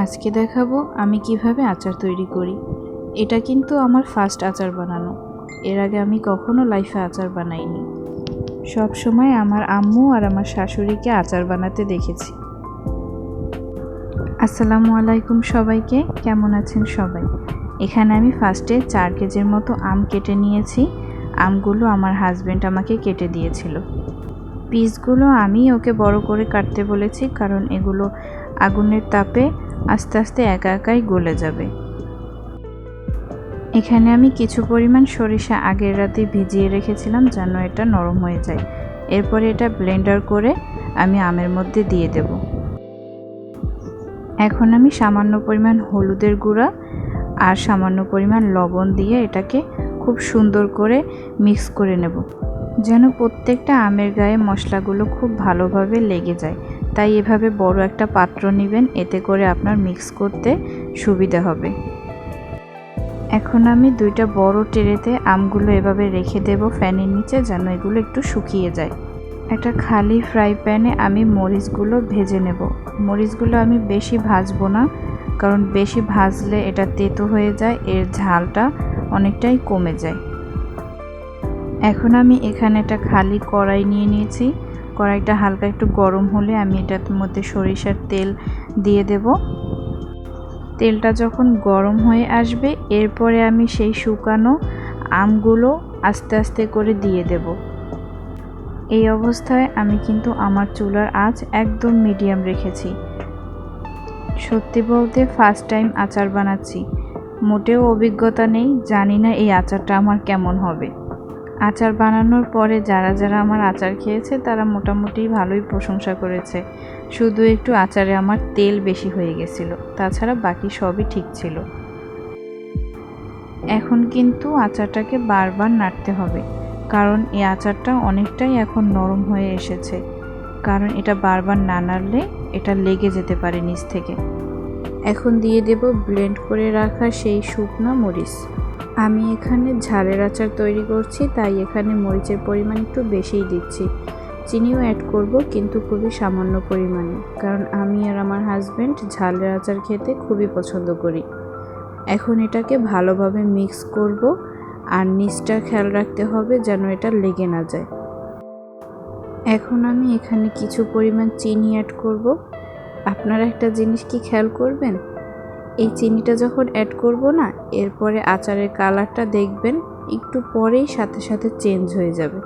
আজকে দেখাবো আমি কিভাবে আচার তৈরি করি। এটা কিন্তু আমার ফার্স্ট আচার বানানো। এর আগে আমি কখনো লাইফে আচার বানাইনি। সব সময় আমার আম্মু আর আমার শাশুড়িকে আচার বানাতে দেখেছি। আসসালামু আলাইকুম সবাইকে, কেমন আছেন সবাই? এখানে আমি ফার্স্টে 4 কেজির মতো আম কেটে নিয়েছি। আমগুলো আমার হাজবেন্ড আমাকে কেটে দিয়েছিল। পিসগুলো আমি ওকে বড় করে কাটতে বলেছি, কারণ এগুলো আগুনের তাপে আস্তে আস্তে একা একাই গলে যাবে। এখানে আমি কিছু পরিমাণ সরিষা আগের রাতে ভিজিয়ে রেখেছিলাম যেন এটা নরম হয়ে যায়। এরপরে এটা ব্লেন্ডার করে আমি আমের মধ্যে দিয়ে দেব। এখন আমি সামান্য পরিমাণ হলুদের গুঁড়া আর সামান্য পরিমাণ লবণ দিয়ে এটাকে খুব সুন্দর করে মিক্স করে নেব, যেন প্রত্যেকটা আমের গায়ে মশলাগুলো খুব ভালোভাবে লেগে যায়। তাই এভাবে বড় একটা পাত্র নেবেন, এতে করে আপনার মিক্স করতে সুবিধা হবে। এখন আমি 2টা বড় ট্রেতে আমগুলো এভাবে রেখে দেব ফ্যানের নিচে, যেন এগুলো একটু শুকিয়ে যায়। একটা খালি ফ্রাই প্যানে আমি মরিচগুলো ভেজে নেব। মরিচগুলো আমি বেশি ভাজবো না, কারণ বেশি ভাজলে এটা তেতো হয়ে যায়, এর ঝালটা অনেকটাই কমে যায়। এখন আমি এখানে একটা খালি কড়াই নিয়ে নিয়েছি। কড়াইটা হালকা একটু গরম হলে আমি এটার মধ্যে সরিষার তেল দিয়ে দেব। তেলটা যখন গরম হয়ে আসবে, এরপরে আমি সেই শুকানো আমগুলো আস্তে আস্তে করে দিয়ে দেব। এই অবস্থায় আমি কিন্তু আমার চুলার আঁচ একদম মিডিয়াম রেখেছি। সত্যি বলতে ফার্স্ট টাইম আচার বানাচ্ছি, মোটেও অভিজ্ঞতা নেই, জানি না এই আচারটা আমার কেমন হবে। আচার বানানোর পরে যারা যারা আমার আচার খেয়েছে তারা মোটামুটি ভালোই প্রশংসা করেছে। শুধু একটু আচারে আমার তেল বেশি হয়ে গেছিল, তাছাড়া বাকি সবই ঠিক ছিল। এখন কিন্তু আচারটাকে বারবার নাড়তে হবে, কারণ এই আচারটা অনেকটাই এখন নরম হয়ে এসেছে। কারণ এটা বারবার না নাড়লে এটা লেগে যেতে পারে নিচ থেকে। এখন দিয়ে দেব ব্লেন্ড করে রাখা সেই শুকনো মরিচ। আমি এখানে ঝালের আচার তৈরি করছি, তাই এখানে মরিচের পরিমাণ একটু বেশিই দিচ্ছি। চিনিও অ্যাড করব, কিন্তু খুবই সামান্য পরিমাণে, কারণ আমি আর আমার হাজব্যান্ড ঝালের আচার খেতে খুবই পছন্দ করি। এখন এটাকে ভালোভাবে মিক্স করব, আর নিচটা খেয়াল রাখতে হবে যেন এটা লেগে না যায়। এখন আমি এখানে কিছু পরিমাণ চিনি অ্যাড করব। আপনারা একটা জিনিস কি খেয়াল করবেন, এই চিনিটা যখন অ্যাড করব না, এরপরে আচারের কালারটা দেখবেন একটু পরেই সাথে সাথে চেঞ্জ হয়ে যাবে।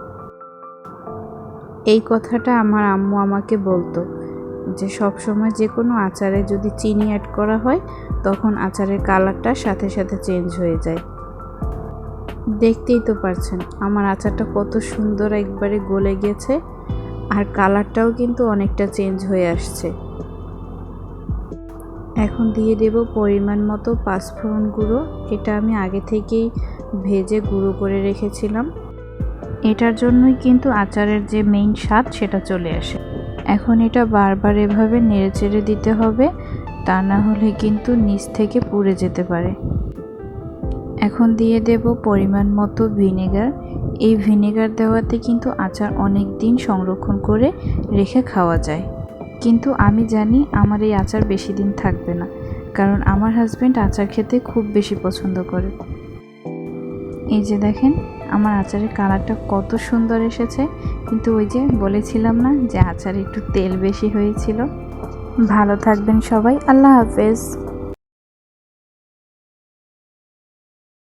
এই কথাটা আমার আম্মু আমাকে বলতো যে সব সময় যে কোনো আচারে যদি চিনি অ্যাড করা হয়, তখন আচারের কালারটা সাথে সাথে চেঞ্জ হয়ে যায়। দেখতেই তো পারছেন আমার আচারটা কত সুন্দর একবারে গলে গেছে, আর কালারটাও কিন্তু অনেকটা চেঞ্জ হয়ে আসছে। এখন দিয়ে দেব পরিমাণ মতো পাঁচফোড়ন গুঁড়ো। এটা আমি আগে থেকেই ভেজে গুঁড়ো করে রেখেছিলাম। এটার জন্যই কিন্তু আচারের যে মেইন স্বাদ সেটা চলে আসে। এখন এটা বারবার এভাবে নেড়েচেড়ে দিতে হবে, তা না হলে কিন্তু নিচ থেকে পুড়ে যেতে পারে। এখন দিয়ে দেব পরিমাণ মতো ভিনেগার। এই ভিনেগার দেওয়াতে কিন্তু আচার অনেক দিন সংরক্ষণ করে রেখে খাওয়া যায়। কিন্তু আমি জানি আমার এই আচার বেশি দিন থাকবে না, কারণ আমার হাজব্যান্ড আচার খেতে খুব বেশি পছন্দ করে। এই যে দেখেন আমার আচারের কালারটা কত সুন্দর এসেছে, কিন্তু ওই যে বলেছিলাম না যে আচারে একটু তেল বেশি হয়েছিল। ভালো থাকবেন সবাই, আল্লাহ হাফেজ।